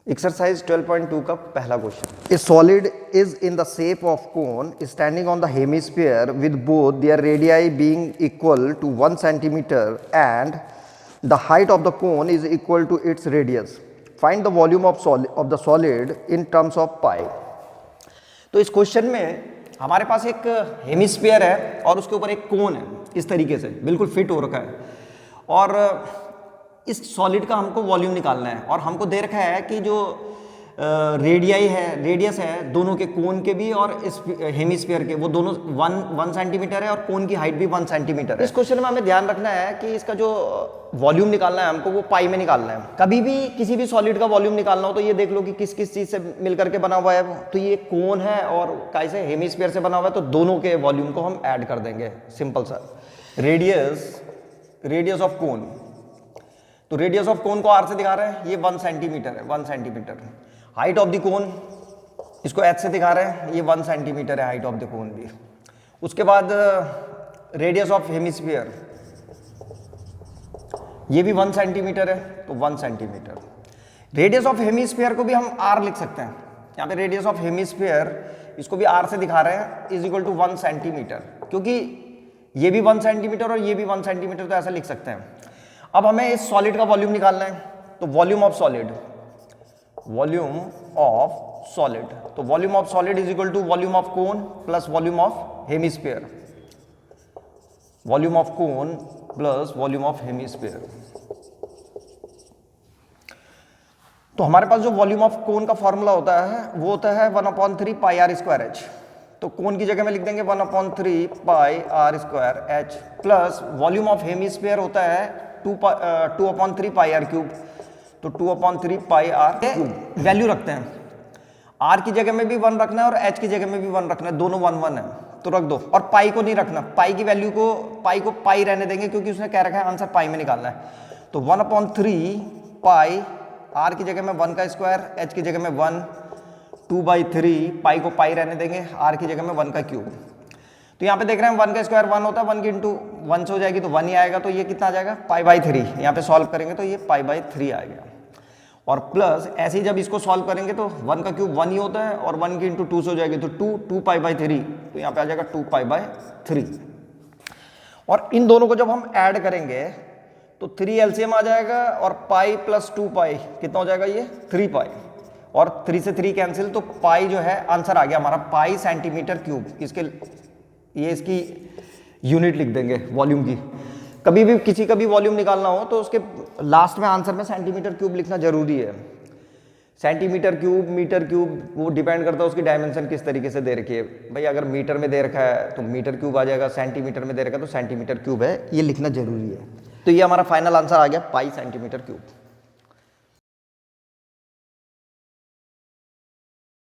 Exercise 12.2 का पहला question. A solid is in the shape of cone standing on the hemisphere with both their radii being equal to 1 centimetre and the height of the cone is equal to its radius. Find the volume of the solid in terms of pi. तो इस question में हमारे पास एक hemisphere है और उसके ऊपर एक कोन है, इस तरीके से बिल्कुल फिट हो रखा है, और इस सॉलिड का हमको वॉल्यूम निकालना है। और हमको दे रखा है कि जो रेडियस है दोनों के, कोन के भी और इस हेमिस्फीयर के, वो दोनों 1 सेंटीमीटर है और कोन की हाइट भी 1 सेंटीमीटर है। इस क्वेश्चन में हमें ध्यान रखना है कि इसका जो वॉल्यूम निकालना है हमको, वो पाई में निकालना है। कभी भी किसी भी सॉलिड का वॉल्यूम निकालना हो तो ये देख लो कि किस किस चीज से मिलकर के बना हुआ है। तो ये कोन है और कैसे हेमिस्फीयर से बना हुआ है, तो दोनों के वॉल्यूम को हम ऐड कर देंगे। सिंपल सा रेडियस ऑफ कोन, तो रेडियस ऑफ कोन को आर से दिखा रहे हैं, ये 1 सेंटीमीटर है, 1 सेंटीमीटर। हाइट ऑफ द कोन, इसको एच से दिखा रहे हैं, ये 1 सेंटीमीटर है हाइट ऑफ द कोन भी। उसके बाद रेडियस ऑफ हेमिस्फीयर, ये भी 1 सेंटीमीटर है, तो 1 सेंटीमीटर। रेडियस ऑफ हेमिस्फीयर को भी हम आर लिख सकते हैं। यहाँ पे रेडियस ऑफ हेमिस्फीयर, इसको भी आर से दिखा रहे हैं, इज इक्वल टू 1 सेंटीमीटर, क्योंकि ये भी 1 सेंटीमीटर और ये भी 1 सेंटीमीटर, तो ऐसा लिख सकते हैं। अब हमें इस सॉलिड का वॉल्यूम निकालना है, तो वॉल्यूम ऑफ सॉलिड, तो volume of solid is equal to volume of cone plus volume of hemisphere, volume of cone plus volume of hemisphere. तो हमारे पास जो वॉल्यूम ऑफ कोन का फॉर्मूला होता है वो होता है 1/3 पाई आर स्क्वायर एच। तो कोन की जगह में लिख देंगे 1/3 pi r square h, plus volume of hemisphere होता है 2/3 पाई आर क्यूब, तो 2/3 पाई आर क्यूब। वैल्यू रखते हैं, आर की जगह में भी 1 रखना है और एच की जगह में भी 1 रखना है, दोनों 1 1 है, तो रख दो। और पाई को नहीं रखना, पाई की वैल्यू को पाई रहने देंगे, क्योंकि उसने कह रखा है आंसर पाई में निकालना है। तो 1/3 पाई, आर की जगह में 1 का स्क्वायर, एच की जगह में 1, 2/3 पाई को पाई रहने देंगे, आर की जगह में 1 का क्यूब। तो यहाँ पे देख रहे हैं 1 का स्क्वायर 1 होता है, 1 की इंटू 1 से हो जाएगी तो 1 ही आएगा, तो ये कितना आ जाएगा पाई/3। यहाँ पे सॉल्व करेंगे तो ये पाई/3 आ गया। और प्लस ऐसे ही जब इसको सॉल्व करेंगे तो 1 का क्यूब 1 ही होता है, और 1 की इंटू 2 से हो जाएगी तो 2 पाई/3, तो यहाँ पे आ जाएगा 2 पाई/3। और इन दोनों को जब हम ऐड करेंगे तो 3 एलसीएम आ जाएगा, और पाई प्लस 2 पाई कितना हो जाएगा, ये 3 पाई, और 3 से 3 कैंसिल, तो पाई जो है आंसर आ गया हमारा पाई सेंटीमीटर क्यूब। इसकी यूनिट लिख देंगे वॉल्यूम की। कभी भी किसी का भी वॉल्यूम निकालना हो तो उसके लास्ट में आंसर में सेंटीमीटर क्यूब लिखना जरूरी है। सेंटीमीटर क्यूब, मीटर क्यूब, वो डिपेंड करता है उसकी डायमेंशन किस तरीके से दे रखी है। भाई अगर मीटर में दे रखा है तो मीटर क्यूब आ जाएगा, सेंटीमीटर में दे रखा है तो सेंटीमीटर क्यूब है, ये लिखना जरूरी है। तो ये हमारा फाइनल आंसर आ गया पाई सेंटीमीटर क्यूब।